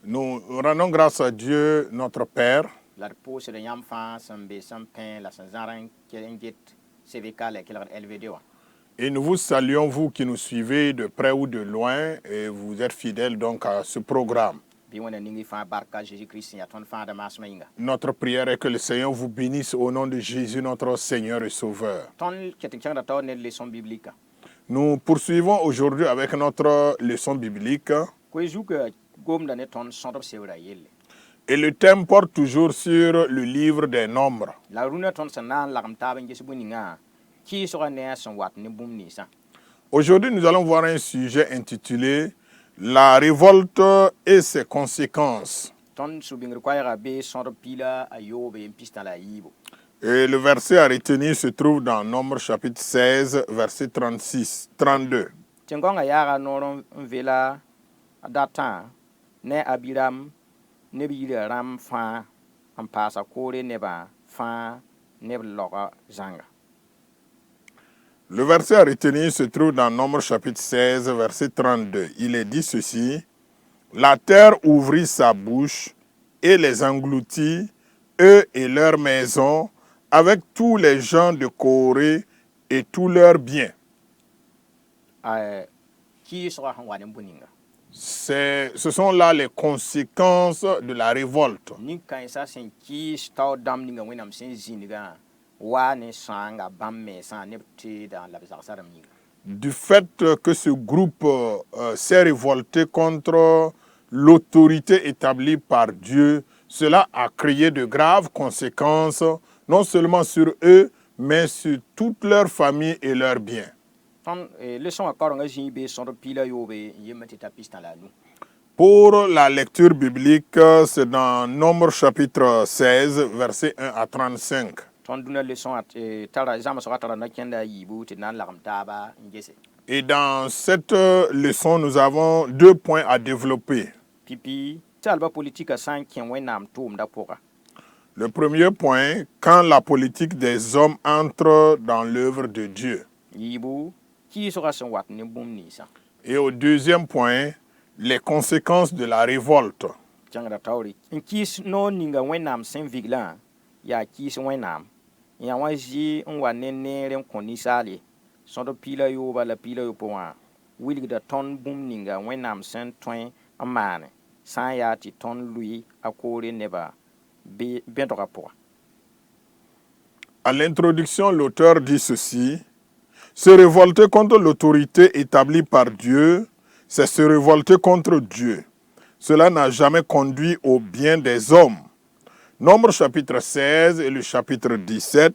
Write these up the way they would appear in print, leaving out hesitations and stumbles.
Nous rendons grâce à Dieu, notre Père, et nous vous saluons, vous qui nous suivez de près ou de loin, et vous êtes fidèles donc à ce programme. Notre prière est que le Seigneur vous bénisse au nom de Jésus, notre Seigneur et Sauveur. Nous poursuivons aujourd'hui avec notre leçon biblique. Et le thème porte toujours sur le livre des Nombres. Aujourd'hui, nous allons voir un sujet intitulé « La révolte et ses conséquences ». Et le verset à retenir se trouve dans Nombre chapitre 16, verset 32. Le verset à retenir se trouve dans Nombre chapitre 16, verset 32. Il est dit ceci: « La terre ouvrit sa bouche et les engloutit, eux et leurs maisons, avec tous les gens de Corée et tous leurs biens. » Ce sont là les conséquences de la révolte. Du fait que ce groupe s'est révolté contre l'autorité établie par Dieu, cela a créé de graves conséquences, non seulement sur eux, mais sur toute leur famille et leurs biens. Pour la lecture biblique, c'est dans Nombre chapitre 16, versets 1 à 35. Et dans cette leçon, nous avons 2 points à développer. Le premier point, quand la politique des hommes entre dans l'œuvre de Dieu. Et au deuxième point, les conséquences de la révolte. À l'introduction, l'auteur dit ceci: se révolter contre l'autorité établie par Dieu, c'est se révolter contre Dieu. Cela n'a jamais conduit au bien des hommes. Nombre chapitre 16 et le chapitre 17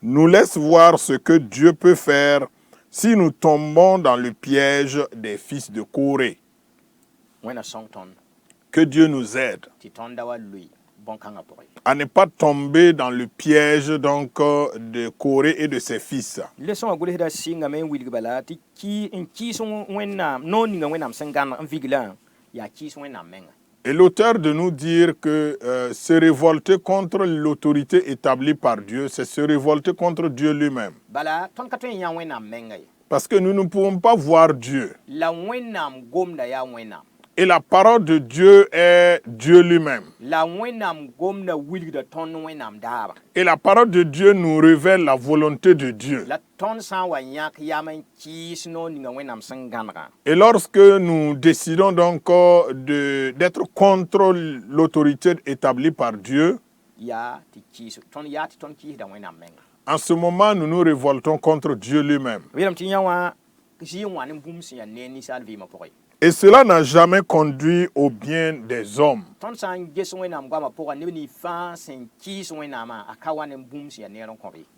nous laissent voir ce que Dieu peut faire si nous tombons dans le piège des fils de Corée. Que Dieu nous aide à ne pas tomber dans le piège donc de Corée et de ses fils. Et l'auteur de nous dire que se révolter contre l'autorité établie par Dieu, c'est se révolter contre Dieu lui-même. Parce que nous ne pouvons pas voir Dieu. Et la parole de Dieu est Dieu lui-même. Et la parole de Dieu nous révèle la volonté de Dieu. Et lorsque nous décidons donc d'être contre l'autorité établie par Dieu, en ce moment, nous nous révoltons contre Dieu lui-même. Et cela n'a jamais conduit au bien des hommes.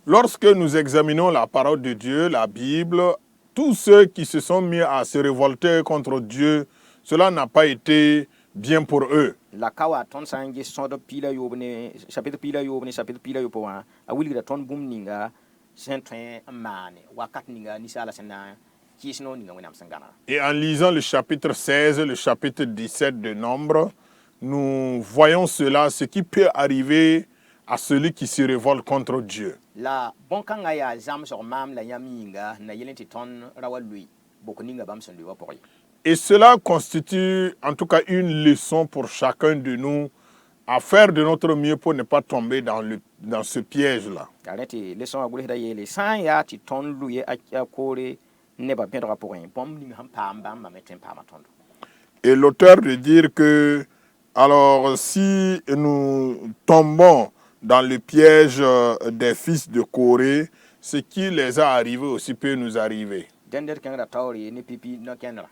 Lorsque nous examinons la parole de Dieu, la Bible, tous ceux qui se sont mis à se révolter contre Dieu, cela n'a pas été bien pour eux. Et en lisant le chapitre 16 et le chapitre 17 de Nombre, nous voyons cela, ce qui peut arriver à celui qui se révolte contre Dieu. Et cela constitue en tout cas une leçon pour chacun de nous à faire de notre mieux pour ne pas tomber dans ce piège-là. Arrêtez, les sons à gouler d'ailleurs, les sangs ya ti ton loué à coré, n'est pas bien rapport à un pomme, ni un pam bam, ma mettre un pam à ton. Et l'auteur de dire que, alors, si nous tombons dans le piège des fils de Corée, ce qui les a arrivés aussi peut nous arriver. Dender kan da tauri ni pipi no kenra.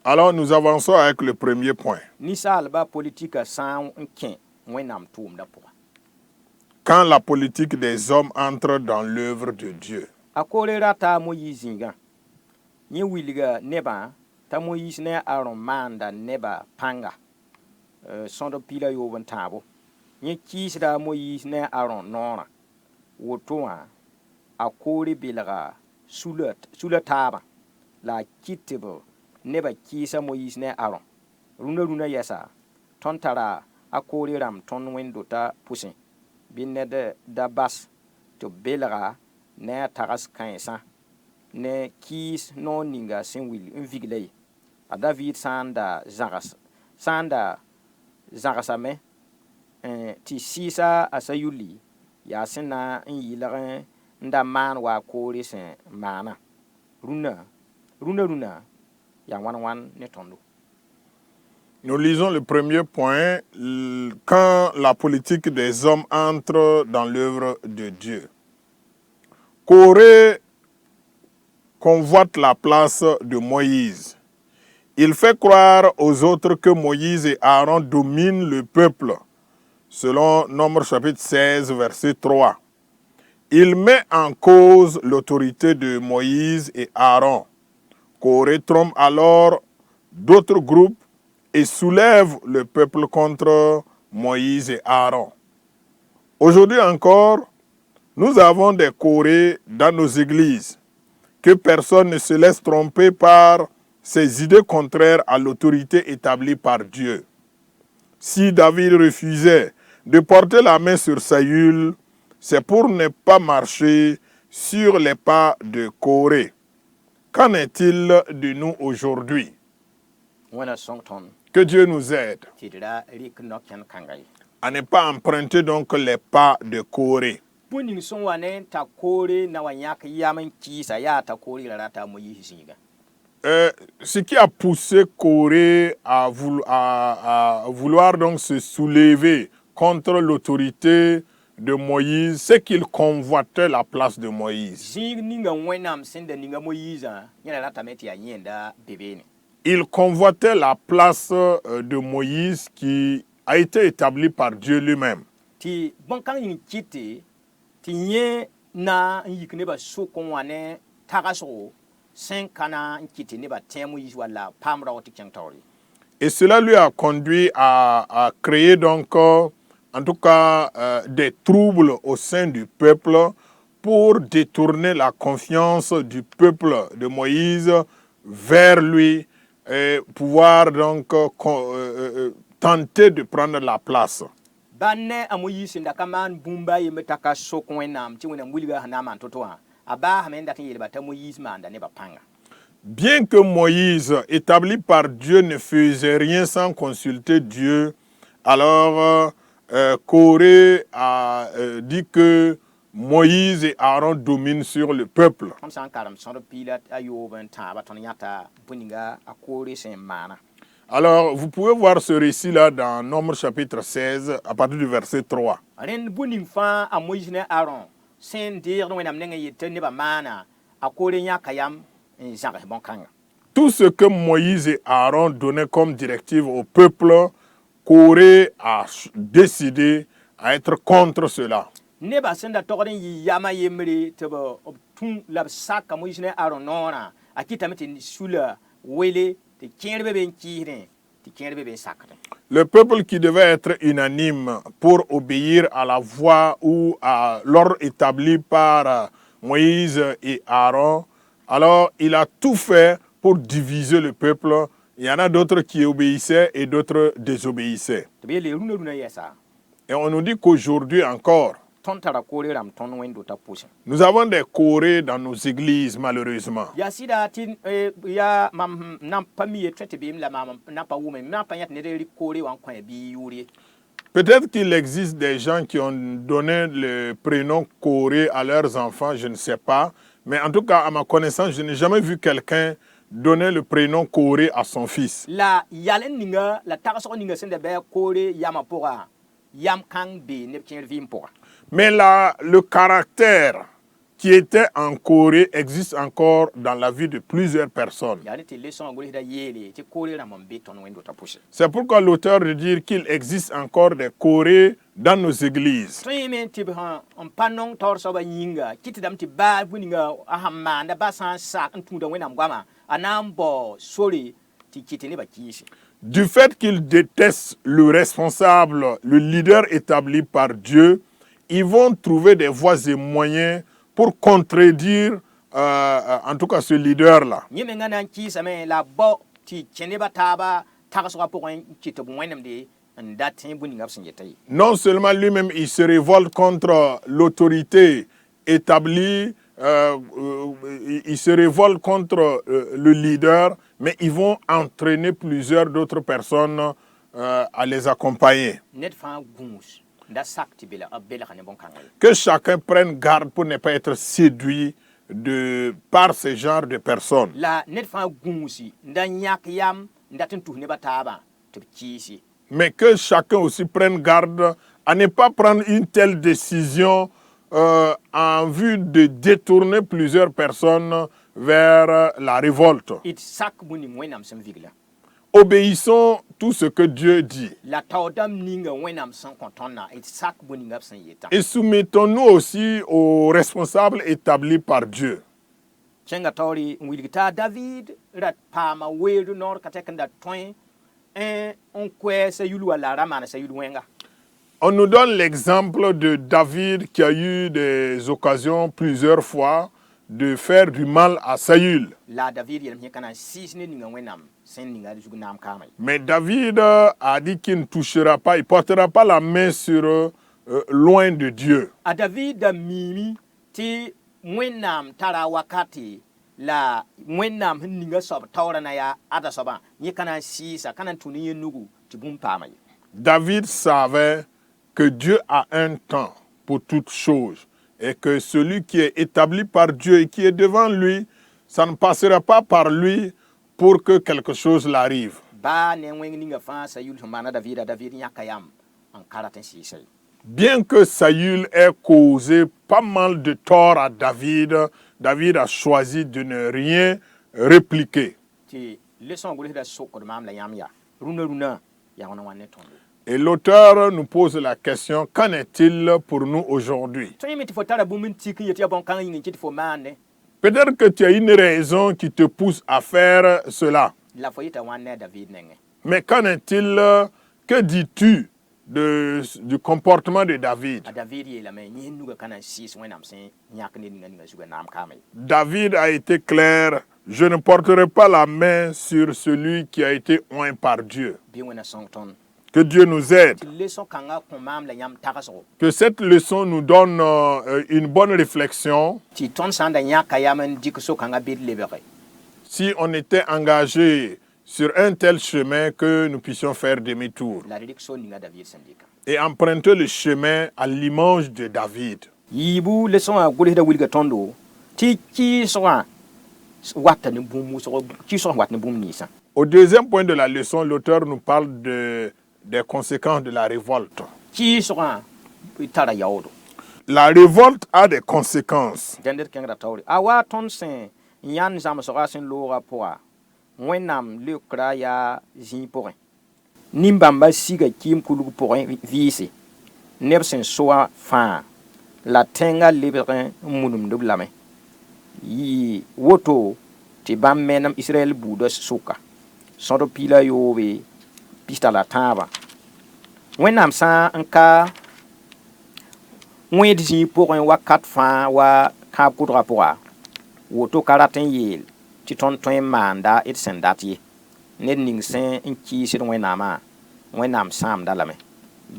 Alors, nous avançons avec le premier point. Ni salba politique sans un ken, wenam toum da pour. Quand la politique des hommes entre dans l'œuvre de Dieu. A coré rata Moïse zinga. Ni williga neba, ta Moïse ne aron manda neba panga. Son de pila yo van tabo. Ni kis da Moïse ne aron nora. Wotoa a coré bilaga sous le taba. La kitebo neba kisa Moïse ne aron. Runa yesa. Tontara a coré ram ton wendo ta poussin. Binne da bas to bilaga ne tagas kansa. Ne kis non ninga sin wil un viglei. A David sanda zagasame ti sisa asayuli ya sina in yilagan nda man wa kore sen mana runa ya wan ne tondo. Nous lisons le premier point, quand la politique des hommes entre dans l'œuvre de Dieu. Corée convoite la place de Moïse. Il fait croire aux autres que Moïse et Aaron dominent le peuple, selon Nombre chapitre 16, verset 3. Il met en cause l'autorité de Moïse et Aaron. Corée trompe alors d'autres groupes et soulève le peuple contre Moïse et Aaron. Aujourd'hui encore, nous avons des Corées dans nos églises. Que personne ne se laisse tromper par ces idées contraires à l'autorité établie par Dieu. Si David refusait de porter la main sur Saül, c'est pour ne pas marcher sur les pas de Corée. Qu'en est-il de nous aujourd'hui? Que Dieu nous aide à ne pas emprunter donc les pas de Corée. Ce qui a poussé Corée à vouloir donc se soulever contre l'autorité de Moïse, c'est qu'il convoitait la place de Moïse. Il convoitait la place de Moïse qui a été établie par Dieu lui-même. Et cela lui a conduit à créer donc, en tout cas, des troubles au sein du peuple pour détourner la confiance du peuple de Moïse vers lui et pouvoir donc tenter de prendre la place. Bien que Moïse, établi par Dieu, ne faisait rien sans consulter Dieu, alors Corée a dit que Moïse et Aaron dominent sur le peuple. Alors, vous pouvez voir ce récit-là dans Nombre chapitre 16, à partir du verset 3. Tout ce que Moïse et Aaron donnaient comme directive au peuple, Corée a décidé à être contre cela. Le peuple qui devait être unanime pour obéir à la voix ou à l'ordre établi par Moïse et Aaron, alors il a tout fait pour diviser le peuple. Il y en a d'autres qui obéissaient et d'autres désobéissaient. Et on nous dit qu'aujourd'hui encore, tõnd tara koore rãmb tõnd wẽndo t'a pʋsẽ Nous avons des chorés dans nos églises, malheureusement. yaa sɩda tɩ yaa mam nan pa mi ye tõe tɩ beem la mam nan pa wʋme mam pa yãt ned rɩk koore wã n kõ bɩ yʋʋr ye Peut-être qu'il existe des gens qui ont donné le prénom Corée à leurs enfants, je ne sais pas. Mais en tout cas, à ma connaissance, je n'ai jamais vu quelqu'un donner le prénom Corée à son fils. la yal n ninga la tagsg ninga sẽn da bɩ koore yamã pʋga yam kãng bee neb kẽer vɩɩm pʋga Mais là, le caractère qui était en Corée existe encore dans la vie de plusieurs personnes. yaa ne tɩ lesõa gʋlsda yeele tɩ koore rãmb n be tõnd wẽndo t'a pʋsẽ C'est pourquoi l'auteur de dire qu'il existe encore des Corées dans nos églises. tõe me tɩ b n pa nong taoor soaba yĩnga kɩtdame tɩ baa bũninga a sãn maanda ba sã n sak n tũuda wẽnnaam goamã a na n bao sore tɩ kɩt nebã kiise Du fait qu'ils détestent le responsable, le leader établi par Dieu, ils vont trouver des voies et moyens pour contredire, en tout cas, ce leader-là. yẽ mengã na n kɩɩsame la bao tɩ kẽ nebã taaba tagsgã pʋgẽ n kɩt b wẽnemde n dat tẽ bũninga b sẽn yeta ye Non seulement lui-même, il se révolte contre l'autorité établie, il se révolte contre le leader, mais ils vont entraîner plusieurs d'autres personnes à les accompagner. ned fãa gũus n da sak tɩ belga ne bõn-kãngã ye Que chacun prenne garde pour ne pas être séduit par ce genre de personnes. la ned fãa gũusi n da yãk yam n dat n tus nebã taabã tɩ b kɩɩs ye Mais que chacun aussi prenne garde à ne pas prendre une telle décision en vue de détourner plusieurs personnes vers la révolte. d sak bũning wẽnnaam sẽn vigla Obéissons tout ce que Dieu dit. la taoodãmb ninga wẽnnaam sẽn kõ tõndã d sak bũninga b sẽn yetã Et soumettons-nous aussi aux responsables établis par Dieu. kẽnga taoore n wilg t'a david ra paama weerd noor ka tɛk n da tõe n koɛɛ sayul walla ra maana sayul wẽnga On nous donne l'exemple de David qui a eu des occasions plusieurs fois de faire du mal à Saül. la david yelm yẽ ka na n sɩɩs ne ninga wẽnnaam sẽn ninga zug naam kaamã ye Mais David a dit qu'il ne touchera pas, il ne portera pas la main sur loin de Dieu. a david da miimi tɩ wẽnnaam tara wakate la wẽnnaam sẽn ninga soab taoorã na yaa ada soabã yẽ ka na n sɩɩsa ka na n tũ ne yẽ nugu tɩ bũmb paama ye David savait que Dieu a un temps pour toutes choses et que celui qui est établi par Dieu et qui est devant lui, ça ne passera pas par lui pour que quelque chose l'arrive. baa ne wẽng ninga fãa sayul sẽn maana david a david yãka yam n karat n sɩɩsa ye Bien que Saül ait causé pas mal de tort à David, David a choisi de ne rien répliquer. tɩ lesõ gʋlsda sokd maam la yãmb yaa rũnã yaa wãna wã ne tõndo Et l'auteur nous pose la question, qu'en est-il pour nous aujourd'hui? tõe me tɩ fo tara bũmb n tik n yet yaa bõn-kãng yĩng n kɩ tɩ fo maande Peut-être que tu as une raison qui te pousse à faire cela. la fo yeta wãn ne a david nengẽ Mais qu'en est-il, que dis-tu du comportement de David? a david yeelame yẽ nuga ka na n sɩɩs wẽnnaam sẽn yãk ne ninga zuga naam kaama ye David a été clair, je ne porterai pas la main sur celui qui a été oint par Dieu. bɩ wẽna sõng tõnd Que Dieu nous aide. tɩ lesõ kãngã kõ maam la yãmb tagsgo Que cette leçon nous donne une bonne réflexion. tɩ tõnd sã n da yãka yam n dɩk so-kãngã bɩd lebge Si on était engagé sur un tel chemin que nous puissions faire demi-tour la d rɩk so ninga david sẽn dɩka et emprunter le chemin à l'image de David. yiibu lesõã gʋlsda wilga tõndo tɩ kɩɩsgã wata ne bũmb wʋsg kɩɩsg wat ne bũmb ninsã Au deuxième point de la leçon, l'auteur nous parle des conséquences de la révolte. kɩɩsgã tara yaoodo La révolte a des conséquences. dẽnd d kẽngda taoore a wa tõnd sẽn yãnd zãmsgã sẽn loogã pʋga wẽnnaam leokra yaa zĩig pʋgẽ nin-bãmba siga kɩɩm kulg pʋgẽ vɩɩse neb sẽn soa fãa la tẽngã lebg n munemd b lame yɩ woto tɩ bãmb menem israɛl buudã sʋka sõd pila yoobe pista la tãabã wẽnnaam sã n ka wẽed zĩig pʋgẽ wakat fãa wa kãab kʋdgã pʋga woto ka rat n yeel tɩ tõnd tõe n maanda d sẽn dat ye ned ning sẽn n kɩɩsd wẽnnaamã wẽnnaam sãamda lame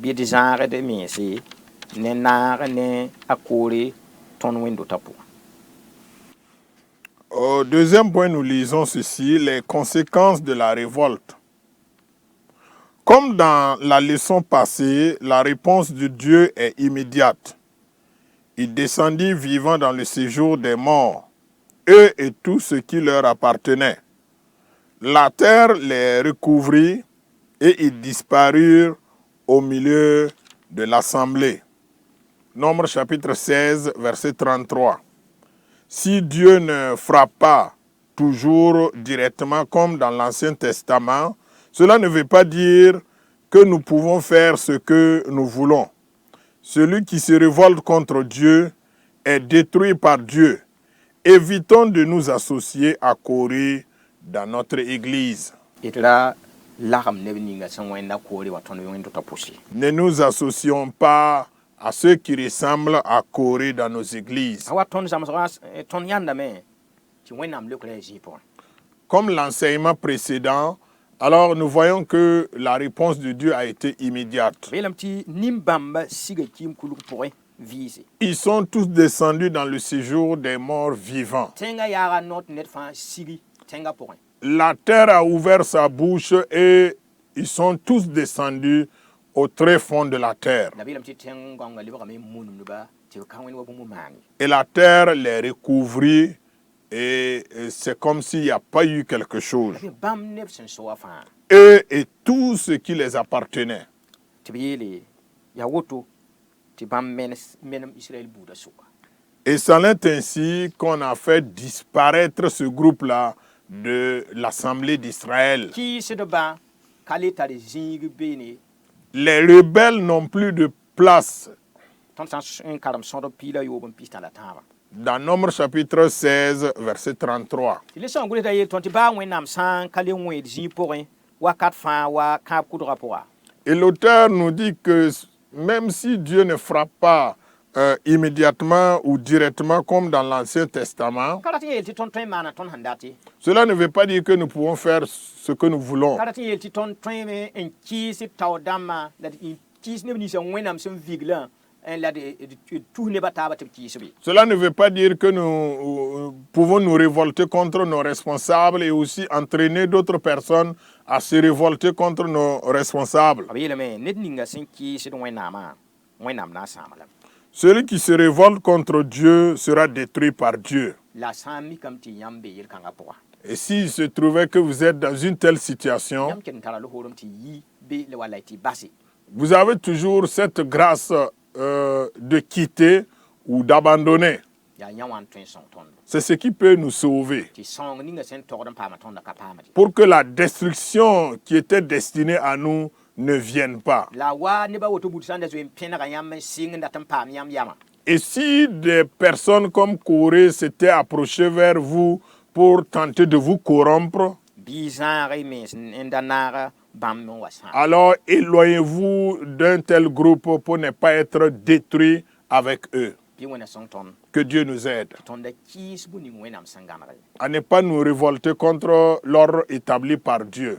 bɩ d zãagd mense ne naag ne a koore tõnd wẽnd-dota pʋgẽ. Au deuxième point, nous lisons ceci, les conséquences de la révolte. Comme dans la leçon passée, la réponse de Dieu est immédiate. Il descendit vivant dans le séjour des morts, eux et tout ce qui leur appartenait. La terre les recouvrit et ils disparurent au milieu de l'assemblée. Nombre chapitre 16, verset 33. Si Dieu ne frappe pas toujours directement comme dans l'Ancien Testament, cela ne veut pas dire que nous pouvons faire ce que nous voulons. Celui qui se révolte contre Dieu est détruit par Dieu. Évitons de nous associer à Corée dans notre Église. Ne nous associons pas à ceux qui ressemblent à Corée dans nos églises. Comme l'enseignement précédent, alors nous voyons que la réponse de Dieu a été immédiate. Ils sont tous descendus dans le séjour des morts vivants. La terre a ouvert sa bouche et ils sont tous descendus au très fond de la terre. Et la terre les recouvrit et c'est comme s'il n'y a pas eu quelque chose. Eux et tout ce qui les appartenait. Et c'en est ainsi qu'on a fait disparaître ce groupe-là de l'Assemblée d'Israël. Les rebelles n'ont plus de place. Dans Nombre chapitre 16, verset 33. Et l'auteur nous dit que même si Dieu ne frappe pas immédiatement ou directement comme dans l'Ancien Testament, cela ne veut pas dire que nous pouvons faire ce que nous voulons. Cela ne veut pas dire que nous pouvons nous révolter contre nos responsables et aussi entraîner d'autres personnes à se révolter contre nos responsables. Celui qui se révolte contre Dieu sera détruit par Dieu. Et s'il se trouvait que vous êtes dans une telle situation, vous avez toujours cette grâce de quitter ou d'abandonner. C'est ce qui peut nous sauver. Pour que la destruction qui était destinée à nous ne vienne pas. Et si des personnes comme Corée s'étaient approchées vers vous pour tenter de vous corrompre, alors éloignez-vous d'un tel groupe pour ne pas être détruit avec eux. Que Dieu nous aide à ne pas nous révolter contre l'ordre établi par Dieu.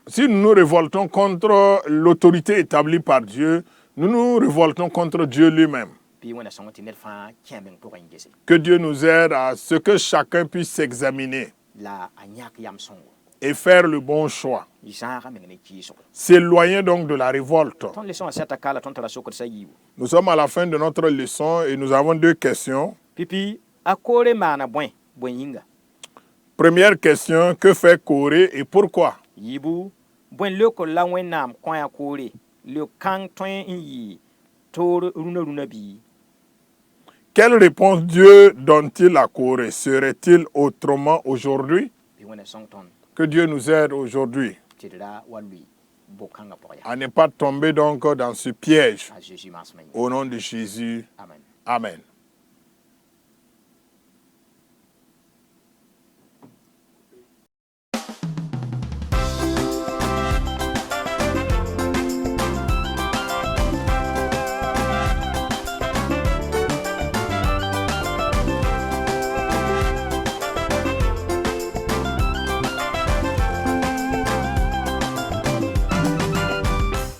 Si nous nous révoltons contre l'autorité établie par Dieu, nous nous révoltons contre Dieu lui-même. Que Dieu nous aide à ce que chacun puisse s'examiner et faire le bon choix. S'éloigner donc de la révolte. Nous sommes à la fin de notre leçon et nous avons deux questions. Première question, que fait Corée et pourquoi? Quelle réponse Dieu donne-t-il à Corée? Serait-il autrement aujourd'hui? Que Dieu nous aide aujourd'hui à ne pas tomber donc dans ce piège. Au nom de Jésus. Amen.